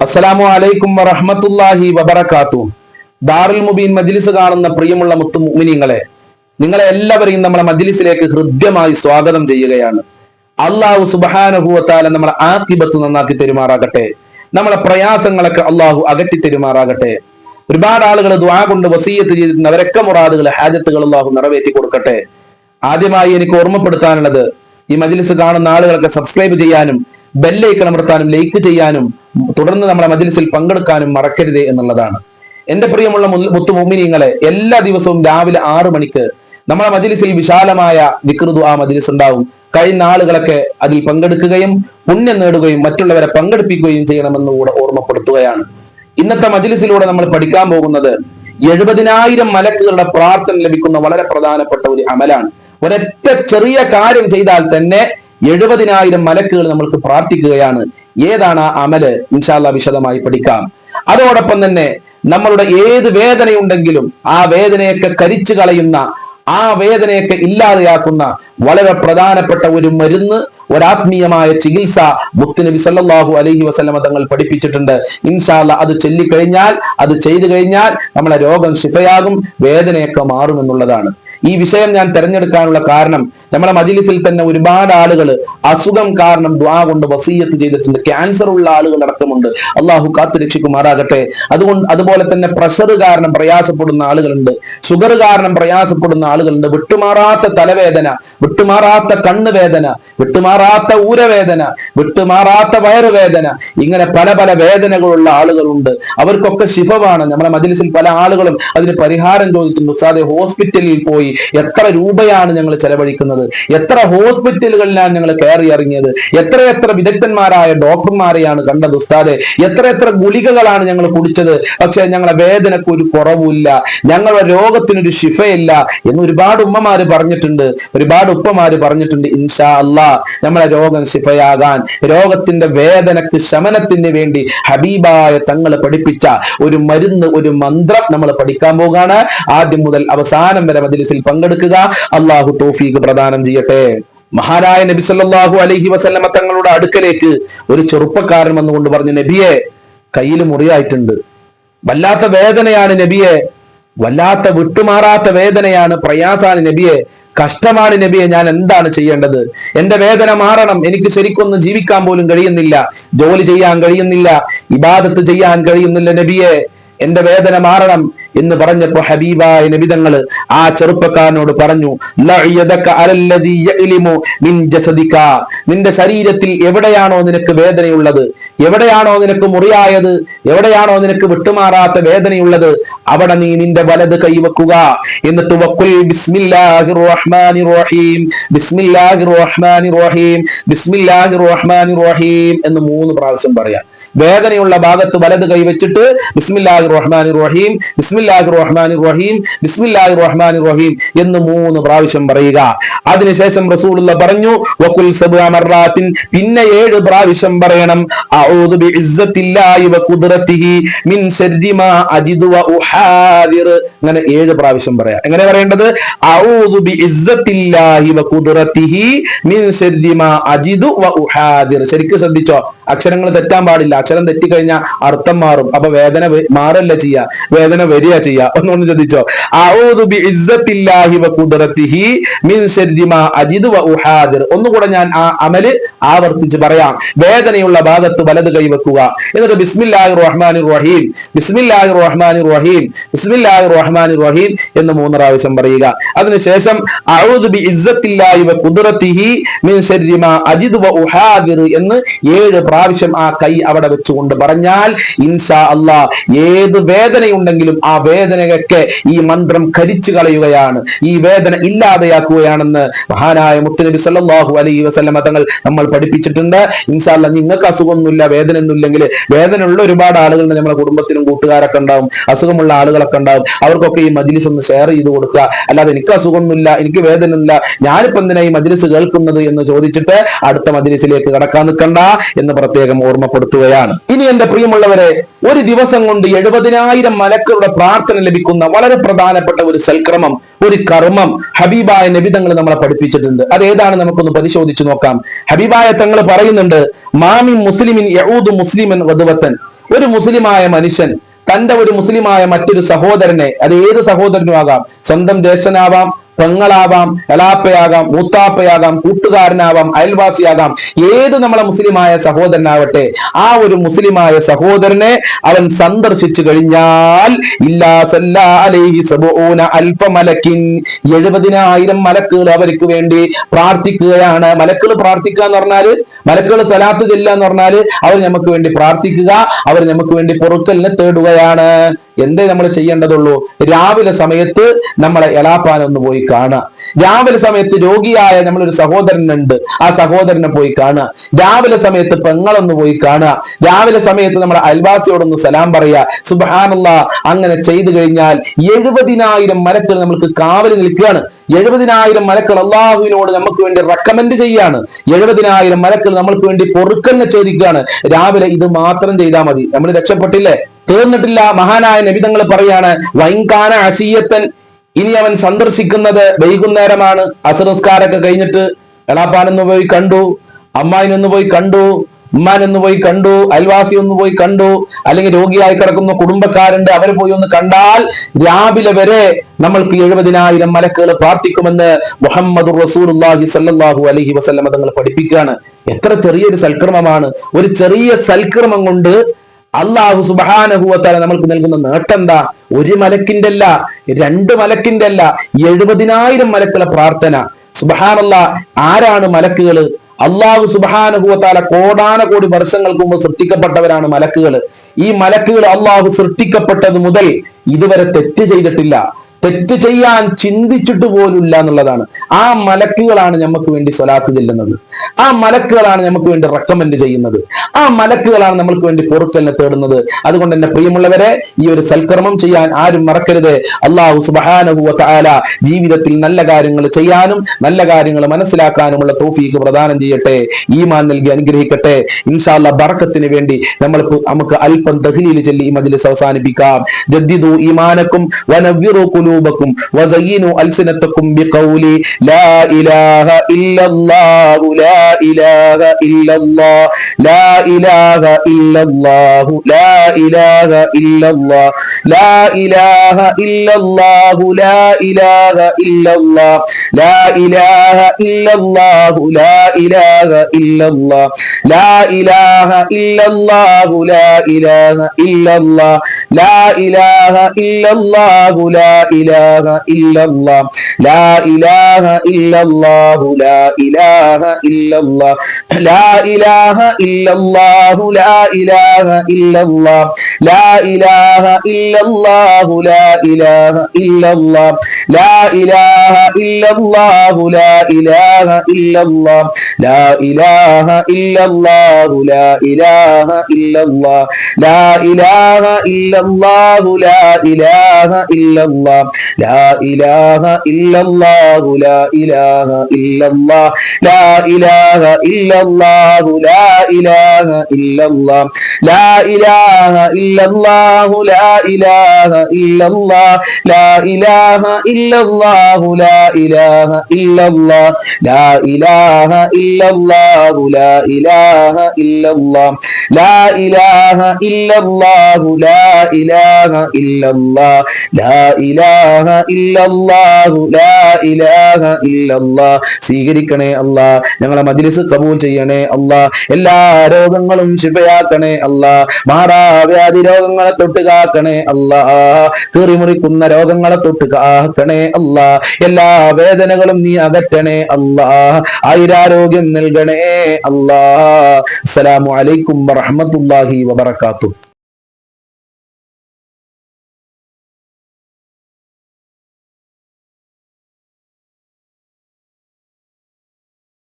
അസ്സലാമു അലൈക്കും വറഹ്മത്തുള്ളാഹി വബറകാതുഹു. ദാറുൽ മുബീൻ മജ്ലിസ് കാണുന്ന പ്രിയമുള്ള മുത്തു മുഅ്മിനീങ്ങളെ, നിങ്ങളെ എല്ലാവരെയും നമ്മുടെ മജ്ലിസിലേക്ക് ഹൃദ്യമായി സ്വാഗതം ചെയ്യുകയാണ്. അല്ലാഹു സുബ്ഹാനഹു വ തആല നമ്മളെ ആഖിബത്ത് നന്നാക്കി തരുമാറാകട്ടെ. നമ്മളെ പ്രയാസങ്ങളൊക്കെ അല്ലാഹു അകറ്റി തരുമാറാകട്ടെ. ഒരുപാട് ആളുകൾ ദുആ കൊണ്ട് വസിയ്യത്ത് ചെയ്തിട്ടുണ്ട്. അവരൊക്കെ മുറാദുകൾ ഹാജത്തുകൾ അല്ലാഹു നിറവേറ്റി കൊടുക്കട്ടെ. ആദ്യമായി എനിക്ക് ഓർമ്മപ്പെടുത്താനുള്ളത്, ഈ മജ്ലിസ് കാണുന്ന ആളുകളൊക്കെ സബ്സ്ക്രൈബ് ചെയ്യാനും ബെല്ലൈക്കൺ അമർത്താനും ലൈക്ക് ചെയ്യാനും തുടർന്ന് നമ്മളെ മജ്ലിസിൽ പങ്കെടുക്കാനും മറക്കരുത് എന്നുള്ളതാണ്. എന്റെ പ്രിയമുള്ള മുത്തു മുഅ്മിനീങ്ങളെ, എല്ലാ ദിവസവും രാവിലെ 6 മണിക്ക് നമ്മളെ മജ്ലിസിൽ വിശാലമായ ദിക്ർ ദുആ മജ്ലിസ് ഉണ്ടാവും. കഴിഞ്ഞ ആളുകളൊക്കെ അതിൽ പങ്കെടുക്കുകയും പുണ്യം നേടുകയും മറ്റുള്ളവരെ പങ്കെടുപ്പിക്കുകയും ചെയ്യണമെന്ന് കൂടെ ഓർമ്മപ്പെടുത്തുകയാണ്. ഇന്നത്തെ മജ്ലിസിലൂടെ നമ്മൾ പഠിക്കാൻ പോകുന്നത് 70,000 മലക്കുകളുടെ പ്രാർത്ഥന ലഭിക്കുന്ന വളരെ പ്രധാനപ്പെട്ട ഒരു അമലാണ്. ഒരൊറ്റ ചെറിയ കാര്യം ചെയ്താൽ തന്നെ 70,000 മലക്കുകൾ നമ്മൾക്ക് പ്രാർത്ഥിക്കുകയാണ്. ഏതാണ് ആ അമല്? ഇൻഷാ അല്ലാഹ് വിശദമായി പഠിക്കാം. അതോടൊപ്പം തന്നെ നമ്മളുടെ ഏത് വേദനയുണ്ടെങ്കിലും ആ വേദനയൊക്കെ കരിച്ചു കളയുന്ന, ആ വേദനയൊക്കെ ഇല്ലാതെയാക്കുന്ന വളരെ പ്രധാനപ്പെട്ട ഒരു മരുന്ന്, ഒരാത്മീയമായ ചികിത്സ മുത്തുനബി സല്ലല്ലാഹു അലൈഹി വസല്ലമ തങ്ങൾ പഠിപ്പിച്ചിട്ടുണ്ട്. ഇൻഷാ അല്ലാഹ് അത് ചൊല്ലിക്കഴിഞ്ഞാൽ, അത് ചെയ്തു കഴിഞ്ഞാൽ നമ്മളെ രോഗം ശിഫയാകും, വേദനയൊക്കെ മാറുമെന്നുള്ളതാണ്. ഈ വിഷയം ഞാൻ തിരഞ്ഞെടുക്കാനുള്ള കാരണം, നമ്മളെ മജ്ലിസിൽ തന്നെ ഒരുപാട് ആളുകൾ അസുഖം കാരണം ദുആ കൊണ്ട് വസിയ്യത്ത് ചെയ്തിട്ടുണ്ട്. ക്യാൻസർ ഉള്ള ആളുകൾ അടക്കമുണ്ട്. അള്ളാഹു കാത്തു രക്ഷിക്കുമാറാകട്ടെ. അതുപോലെ തന്നെ പ്രഷർ കാരണം പ്രയാസപ്പെടുന്ന ആളുകളുണ്ട്, ഷുഗർ കാരണം പ്രയാസപ്പെടുന്ന ആളുകളുണ്ട്, വിട്ടുമാറാത്ത തലവേദന, വിട്ടുമാറാത്ത കണ്ണുവേദന, വിട്ടുമാറാത്ത ഊരവേദന, വിട്ടുമാറാത്ത വയറുവേദന, ഇങ്ങനെ പല പല വേദനകളുള്ള ആളുകളുണ്ട്. അവർക്കൊക്കെ ശിഫവാണ്. നമ്മുടെ മജ്ലിസിൽ പല ആളുകളും അതിന് പരിഹാരം ചോദിച്ചിട്ടുണ്ട്. ഉസ്താദേ, ഹോസ്പിറ്റലിൽ പോയി എത്ര രൂപയാണ് ഞങ്ങൾ ചെലവഴിക്കുന്നത്, എത്ര ഹോസ്പിറ്റലുകളിലാണ് ഞങ്ങൾ കയറി ഇറങ്ങിയത്, എത്ര വിദഗ്ധന്മാരായ ഡോക്ടർമാരെയാണ് കണ്ടത് ഉസ്താദേ, എത്ര ഗുളികകളാണ് ഞങ്ങൾ കുടിച്ചത്, പക്ഷെ ഞങ്ങളെ വേദനക്ക് ഒരു കുറവുമില്ല, ഞങ്ങളുടെ രോഗത്തിനൊരു ശിഫയില്ല എന്ന് ഒരുപാട് ഉമ്മമാര് പറഞ്ഞിട്ടുണ്ട്, ഒരുപാട് ഉപ്പമാര് പറഞ്ഞിട്ടുണ്ട്. ഇൻഷാ അല്ലാഹ് നമ്മളെ രോഗം ശിഫയാകാൻ, രോഗത്തിന്റെ വേദനക്ക് ശമനത്തിന് വേണ്ടി ഹബീബായ തങ്ങൾ പഠിപ്പിച്ച ഒരു മരുന്ന്, ഒരു മന്ത്രം നമ്മൾ പഠിക്കാൻ പോകാണ്. ആദ്യം മുതൽ അവസാനം വരെ മജ്ലിസിൽ പങ്കെടുക്കുക. അള്ളാഹു തൗഫീഖ് പ്രദാനം ചെയ്യട്ടെ. മഹാനായ നബി സല്ലല്ലാഹു അലൈഹി വസല്ലമ തങ്ങളുടെ അടുക്കലേക്ക് ഒരു ചെറുപ്പക്കാരൻ വന്നുകൊണ്ട് പറഞ്ഞു, നബിയെ, കയ്യിൽ മുറിയായിട്ടുണ്ട്, വല്ലാത്ത വേദനയാണ് നബിയെ, വല്ലാത്ത വിട്ടുമാറാത്ത വേദനയാണ്, പ്രയാസാണ് നബിയെ, കഷ്ടമാണ് നബിയെ, ഞാൻ എന്താണ് ചെയ്യേണ്ടത്? എന്റെ വേദന മാറണം, എനിക്ക് ശരിക്കൊന്നും ജീവിക്കാൻ പോലും കഴിയുന്നില്ല, ജോലി ചെയ്യാൻ കഴിയുന്നില്ല, ഇബാദത്ത് ചെയ്യാൻ കഴിയുന്നില്ല നബിയെ, എന്റെ വേദന മാറണം എന്ന് പറഞ്ഞപ്പോ ഹബീബായ നബി തങ്ങൾ ആ ചെറുപ്പക്കാരനോട് പറഞ്ഞു, നിന്റെ ശരീരത്തിൽ എവിടെയാണോ നിനക്ക് വേദനയുള്ളത്, എവിടെയാണോ നിനക്ക് മുറിയായത്, എവിടെയാണോ നിനക്ക് വിട്ടുമാറാത്ത വേദനയുള്ളത്, അവിടെ നീ നിന്റെ വലത് കൈവെക്കുക. എന്നിട്ട് വഖുൽ ബിസ്മില്ലാഹിർ റഹ്മാനിർ റഹീം, ബിസ്മില്ലാഹിർ റഹ്മാനിർ റഹീം, ബിസ്മില്ലാഹിർ റഹ്മാനിർ റഹീം എന്ന് 3 പ്രാവശ്യം പറയാം. വേദനയുള്ള ഭാഗത്ത് വലത് കൈ വെച്ചിട്ട് ബിസ്മില്ലാഹിർ റഹ്മാനിർ റഹീം, ബിസ്മില്ലാഹിർ റഹ്മാനിർ റഹീം, ബിസ്മില്ലാഹിർ റഹ്മാനിർ റഹീം എന്ന് 3 പ്രാവശ്യം പറയുക. അതിനുശേഷം റസൂലുള്ളാഹി പറഞ്ഞു, വഖുൽ സബ്അ മർറാത്തിൻ, പിന്നെ 7 പ്രാവശ്യം പറയണം, അഊദു ബിഇസ്സത്തില്ലാഹി വ ഖുദ്റതിഹി മിൻ ശർരി മാ അജിദു വ ഉഹാദിർ. അങ്ങനെ 7 പ്രാവശ്യം പറയാം. എങ്ങനെ പറയേണ്ടത്? അഊദു ബിഇസ്സത്തില്ലാഹി വ ഖുദ്റതിഹി മിൻ ശർരി മാ അജിദു വ ഉഹാദിർ. ശരിക്കും ശ്രദ്ധിച്ചോ, അക്ഷരങ്ങൾ തെറ്റാൻ പാടില്ല. അക്ഷരം തെറ്റിക്കഴിഞ്ഞാൽ അർത്ഥം മാറും. അപ്പൊ വേദന മാറല്ല ചെയ്യാ, വേദന വരിക ചെയ്യാ. ഒന്നുകൊണ്ട് ശ്രദ്ധിച്ചോ, അഊദു ബിഇസ്സത്തില്ലാഹി വ ഖുദ്റതിഹി മിൻ ശർരി മാ അജിദു വ ഉഹാദിർ. ഒന്നുകൂടെ ഞാൻ ആ അമല് ആവർത്തിച്ച് പറയാം. വേദനയുള്ള ഭാഗത്ത് വലത് കൈ വെക്കുക. എന്നിട്ട് ബിസ്മില്ലാഹിർ റഹ്മാനിർ റഹീം, ബിസ്മില്ലാഹിർ റഹ്മാനിർ റഹീം, ബിസ്മില്ലാഹിർ റഹ്മാനിർ റഹീം എന്ന് 3 പ്രാവശ്യം പറയുക. അതിനുശേഷം അഊദു ബിഇസ്സത്തില്ലാഹി വ ഖുദ്റതിഹി മിൻ ശർരി മാ അജിദു വ ഉഹാദിർ എന്ന് 7 പ്രാവശ്യം ആ കൈ അവിടെ വെച്ചുകൊണ്ട് പറഞ്ഞാൽ ഇൻഷാ അല്ലാഹ് ഏത് വേദനയുണ്ടെങ്കിലും ആ വേദനയൊക്കെ ഈ മന്ത്രം കരിച്ചു കളയുകയാണ്, ഈ വേദന ഇല്ലാതെയാക്കുകയാണെന്ന് മഹാനായ മുത്തുനബി സല്ലല്ലാഹു അലൈഹി വസല്ലമ തങ്ങൾ നമ്മൾ പഠിപ്പിച്ചിട്ടുണ്ട്. ഇൻഷാ അല്ലാഹ് നിങ്ങൾക്ക് അസുഖമൊന്നുമില്ല, വേദനയൊന്നും ഇല്ലെങ്കിൽ, വേദനയുള്ള ഒരുപാട് ആളുകളുണ്ട്, നമ്മുടെ കുടുംബത്തിലും കൂട്ടുകാരൊക്കെ ഉണ്ടാവും, അസുഖമുള്ള ആളുകളൊക്കെ ഉണ്ടാവും, അവർക്കൊക്കെ ഈ മജ്ലിസ് ഒന്ന് ഷെയർ ചെയ്ത് കൊടുക്കുക. അല്ലാതെ എനിക്ക് അസുഖമൊന്നുമില്ല, എനിക്ക് വേദനയില്ല, ഞാനിപ്പോ എന്തിനാ ഈ മജ്ലിസ് കേൾക്കുന്നത് എന്ന് ചോദിച്ചിട്ട് അടുത്ത മജ്ലിസിലേക്ക് കടക്കാൻ നിൽക്കണ്ട എന്ന് പ്രത്യേകം ഓർമ്മപ്പെടുത്തുകയാണ്. ഇനി എന്റെ പ്രിയമുള്ളവരെ, ഒരു ദിവസം കൊണ്ട് 70,000 മലക്കുകളുടെ പ്രാർത്ഥന ലഭിക്കുന്ന വളരെ പ്രധാനപ്പെട്ട ഒരു സൽക്രമം, ഒരു കർമ്മം ഹബീബായ നബി തങ്ങൾ നമ്മളെ പഠിപ്പിച്ചിട്ടുണ്ട്. അതേതാണ് നമുക്കൊന്ന് പരിശോധിച്ചു നോക്കാം. ഹബീബായ തങ്ങൾ പറയുന്നുണ്ട്, മാമിൻ മുസ്ലിമിൻ യഊദു മുസ്ലിമൻ ഗദവതൻ, ഒരു മുസ്ലിമായ മനുഷ്യൻ തന്റെ ഒരു മുസ്ലിമായ മറ്റൊരു സഹോദരനെ, അത് ഏത് സഹോദരനും ആകാം, സ്വന്തം ജ്യേഷ്ഠനാവാം, പെങ്ങളാവാം, എളാപ്പയാകാം, മൂത്താപ്പയാകാം, കൂട്ടുകാരനാവാം, അയൽവാസിയാകാം, ഏത് നമ്മളെ മുസ്ലിമായ സഹോദരനാവട്ടെ, ആ ഒരു മുസ്ലിമായ സഹോദരനെ അവൻ സന്ദർശിച്ചു കഴിഞ്ഞാൽ 70,000 മലക്കുകൾ അവർക്ക് വേണ്ടി പ്രാർത്ഥിക്കുകയാണ്. മലക്കുകൾ പ്രാർത്ഥിക്കുക എന്ന് പറഞ്ഞാല്, മലക്കുകൾ സലാത്ത് ചെല്ലുക എന്ന് പറഞ്ഞാല് അവർ നമുക്ക് വേണ്ടി പ്രാർത്ഥിക്കുക, അവർ നമുക്ക് വേണ്ടി പൊറുക്കലിനെ തേടുകയാണ്. എന്തേ നമ്മൾ ചെയ്യേണ്ടതുള്ളൂ? രാവിലെ സമയത്ത് നമ്മളെ എളാപ്പാനൊന്ന് പോയി കാണുക. രാവിലെ സമയത്ത് രോഗിയായ നമ്മളൊരു സഹോദരനുണ്ട്, ആ സഹോദരനെ പോയി കാണുക. രാവിലെ സമയത്ത് പെങ്ങളൊന്ന് പോയി കാണുക. രാവിലെ സമയത്ത് നമ്മുടെ അയൽവാസിയോടൊന്ന് സലാം പറയുക. സുബ്ഹാനല്ലാഹ്, അങ്ങനെ ചെയ്തു കഴിഞ്ഞാൽ 70,000 മലക്കുകൾ നമ്മൾക്ക് കാവൽ നിൽക്കുകയാണ്. 70,000 മലക്കുകൾ അള്ളാഹുവിനോട് നമുക്ക് വേണ്ടി റെക്കമെൻഡ് ചെയ്യാണ്. 70,000 മലക്കുകൾ നമ്മൾക്ക് വേണ്ടി പൊറുക്കലിനെ ചോദിക്കുകയാണ്. രാവിലെ ഇത് മാത്രം ചെയ്താൽ മതി, നമ്മൾ രക്ഷപ്പെട്ടില്ലേ? തീർന്നിട്ടില്ല. മഹാനായ നബി തങ്ങൾ പറയാണ്, വൈൻകാന അസിയത്തൻ, ഇനി അവൻ സന്ദർശിക്കുന്നത് വൈകുന്നേരമാണ്. അസ്ർ നിസ്കാരമൊക്കെ കഴിഞ്ഞിട്ട് എളാപ്പാനൊന്ന് പോയി കണ്ടു, അമ്മായിനൊന്ന് പോയി കണ്ടു, ഉമ്മാനൊന്ന് പോയി കണ്ടു, അയൽവാസി ഒന്ന് പോയി കണ്ടു, അല്ലെങ്കിൽ രോഗിയായി കിടക്കുന്ന കുടുംബക്കാരുണ്ട്, അവരെ പോയി ഒന്ന് കണ്ടാൽ രാവിലെ വരെ നമ്മൾക്ക് 70,000 മലക്കുകൾ പ്രാർത്ഥിക്കുമെന്ന് മുഹമ്മദുർ റസൂലുള്ളാഹി സ്വല്ലല്ലാഹു അലൈഹി വസല്ലം തങ്ങൾ പഠിപ്പിക്കുകയാണ്. എത്ര ചെറിയൊരു സൽക്കർമ്മമാണ്! ഒരു ചെറിയ സൽക്കർമ്മം കൊണ്ട് അല്ലാഹു സുബ്ഹാനഹു വ തആല നമ്മൾക്ക് നൽകുന്ന നേട്ടം എന്താ? ഒരു മലക്കിന്റെ അല്ല, 2 മലക്കിന്റെ അല്ല, 70,000 മലക്കുകളുടെ പ്രാർത്ഥന. സുബ്ഹാനല്ലാഹ്, ആരാണ് മലക്കുകൾ? അല്ലാഹു സുബ്ഹാനഹു വ തആല കോടാനകോടി വർഷങ്ങൾക്ക് മുമ്പ് സൃഷ്ടിക്കപ്പെട്ടവരാണ് മലക്കുകൾ. ഈ മലക്കുകൾ അല്ലാഹു സൃഷ്ടിക്കപ്പെട്ടത് മുതൽ ഇതുവരെ തെറ്റ് ചെയ്തിട്ടില്ല, തെറ്റ് ചെയ്യാൻ ചിന്തിച്ചിട്ട് പോലുമില്ല എന്നുള്ളതാണ്. ആ മലക്കുകളാണ് നമുക്ക് വേണ്ടി സ്വലാത്ത് ചെല്ലുന്നത്, ആ മലക്കുകളാണ് നമുക്ക് വേണ്ടി റെക്കമെൻഡ് ചെയ്യുന്നത്, ആ മലക്കുകളാണ് നമ്മൾക്ക് വേണ്ടി പൊറുക്കലിനെ തേടുന്നത്. അതുകൊണ്ട് എന്റെ പ്രിയമുള്ളവരെ, ഈ ഒരു സൽക്കർമ്മം ചെയ്യാൻ ആരും മറക്കരുത്. അല്ലാഹു സുബ്ഹാനഹു വ തആല ജീവിതത്തിൽ നല്ല കാര്യങ്ങൾ ചെയ്യാനും നല്ല കാര്യങ്ങൾ മനസ്സിലാക്കാനുമുള്ള തൗഫീഖ് പ്രദാനം ചെയ്യട്ടെ, ഈമാൻ നൽകി അനുഗ്രഹിക്കട്ടെ. ഇൻഷാ അല്ലാഹ് ബറക്കത്തിന് വേണ്ടി നമുക്ക് അല്പം തഹ്ലീൽ ചൊല്ലി ഈ മജ്ലിസ് അവസാനിപ്പിക്കാം. ജദ്ദിദു ഈമാനക്കും വനവ്വിറു ഖുലൂബക്കും വസയ്യിനു അൽസിനതക്കും ബിഖൗലി ലാ ഇലാഹ ഇല്ലല്ലാഹു ലാ ഇലാഹ ഇല്ലല്ലാഹ് ലാ ഇലാഹ ഇല്ലല്ലാഹു ലാ ഇലാഹ ഇല്ലല്ലാഹ് ലാ ഇലാഹ ഇല്ലല്ലാഹു ലാ ഇലാഹ ഇല്ലല്ലാഹ് ലാ ഇലാഹ ഇല്ലല്ലാഹു ലാ ഇലാഹ ഇല്ലല്ലാഹ് ലാ ഇലാഹ ഇല്ലല്ലാഹു ലാ ഇലാഹ ഇല്ലല്ലാഹ് ലാ ഇലാഹ ഇല്ലല്ലാഹു ലാ ഇലാഹ ഇല്ലല്ലാഹ് ലാ ഇലാഹ ഇല്ലല്ലാഹു ലാ ഇലാഹ ഇല്ലല്ലാഹ് ലാ ഇലാഹ ഇല്ലല്ലാഹു ലാ ഇലാഹ ഇല്ലല്ലാഹ് ലാ ഇലാഹ ഇല്ലല്ലാഹു ലാ ഇലാഹ ഇല്ലല്ലാഹ് ലാ ഇലാഹ ഇല്ലല്ലാഹു ലാ ഇലാഹ ഇല്ലല്ലാഹ് ലാ ഇലാഹ ഇല്ലല്ലാഹു ലാ ഇലാഹ ഇല്ലല്ലാഹ് ലാ ഇലാഹ ഇല്ലല്ലാഹു ലാ ഇലാഹ ഇല്ലല്ലാഹ് ലാ ഇലാഹ ഇല്ലല്ലാഹു ലാ ഇലാഹ ഇല്ലല്ലാഹ് ലാ ഇലാഹ ഇല്ലല്ലാഹു ലാ ഇലാഹ ഇല്ലല്ലാഹ് ലാ ഇലാഹ ഇല്ലല്ലാഹു ലാ ഇലാഹ ഇല്ലല്ലാഹ് ലാ ഇലാഹ ഇല്ലല്ലാഹു ലാ ഇലാഹ ഇല്ലല്ലാഹ് ലാ ഇലാഹ ഇല്ലല്ലാഹു ലാ ഇലാഹ ഇല്ലല്ലാഹ് ലാ ഇലാഹ ഇല്ലല്ലാഹു ലാ ഇലാഹ ഇല്ലല്ലാഹ് ലാ ഇലാഹ ഇല്ലല്ലാഹു ലാ ഇലാഹ ഇല്ലല്ലാഹ്. സ്വീകരിക്കണേ അല്ലാ, ഞങ്ങളെ മജ്ലിസ് കബൂൽ ചെയ്യണേ അല്ലാ, എല്ലാ രോഗങ്ങളും ശിഫയാക്കണേ അല്ലാ, മാറാവ്യാധി രോഗങ്ങളെ തൊട്ട് കാക്കണേ അല്ലാ, കീറിമുറിക്കുന്ന രോഗങ്ങളെ തൊട്ട് കാക്കണേ അല്ലാ, എല്ലാ വേദനകളും നീ അകറ്റണേ അല്ലാ, ആയുരാരോഗ്യം നൽകണേ അല്ലാ. അസ്സലാമു അലൈക്കും വറഹ്മത്തുള്ളാഹി വബറകാതുഹു.